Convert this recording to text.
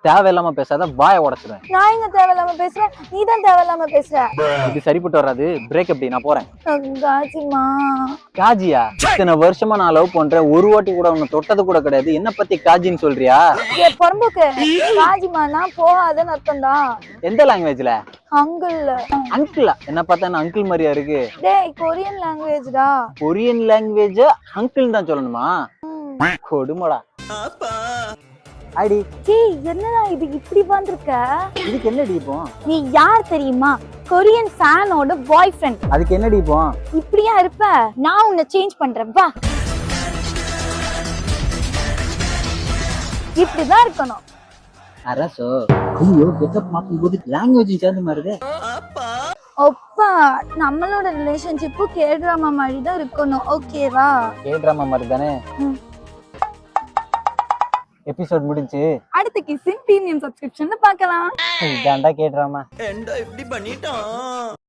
தேவையில்லாம பேசாத, வாயை உடைச்சிருவேன். நான் எங்க தேவையில்லாம பேசுறேன், நீ தான் தேவையில்லாம பேசுற. இது சரிப்பட்டு வராது, பிரேக் எப்படி, நான் போறேன். காஜிமா. காஜியா? இத்தனை வருஷமா நான் லவ் பண்றேன், ஒரு வாட்டி கூட உன்னை தொட்டது கூட கிடையாது, என்ன பத்தி காஜின்னு சொல்றியா? பொறம்புக்கு காஜிமா நான் போகாதன்னு அர்த்தம்டா. எந்த லாங்குவேஜ்ல? அங்கிள். அங்கிளா? என்ன பார்த்தா என்ன அங்கிள் மாதிரியா இருக்கு? டேய் கொரியன் லாங்குவேஜ்டா. கொரியன் லாங்குவேஜ் அங்கிள் தான் சொல்லணுமா? கொடுமடா. அடி டேய் என்னடா இது இப்படி வந்திருக்க? இதுக்கு என்ன டீப்போம்? நீ யார் தெரியுமா? கொரியன் ஃபேனோட பாய் ஃப்ரெண்ட். அதுக்கு என்ன டீப்போம்? இப்படியா இருப்ப? நான் உன்னை சேஞ்ச் பண்றேன் வா. இப்படிதான் இருக்கணும். அரசோ ஐயோ கெட்டப் மாத்தும்போது லாங்குவேஜ் சேர்ந்து மாறுதே. அப்பா நம்மளோட ரிலேஷன்ஷிப்பு கே டிராமா மாதிரி தான் இருக்கணும், ஓகேவா? கே டிராமா மாதிரி தானே. எபிசோட் முடிஞ்சு அடுத்த கிஸ்ஸின் பிரீமியம் சப்ஸ்கிரிப்ஷன்ல பார்க்கலாம். இதாண்டா கே டிராமா. ஏண்டா இப்படி பண்ணிட்டான்.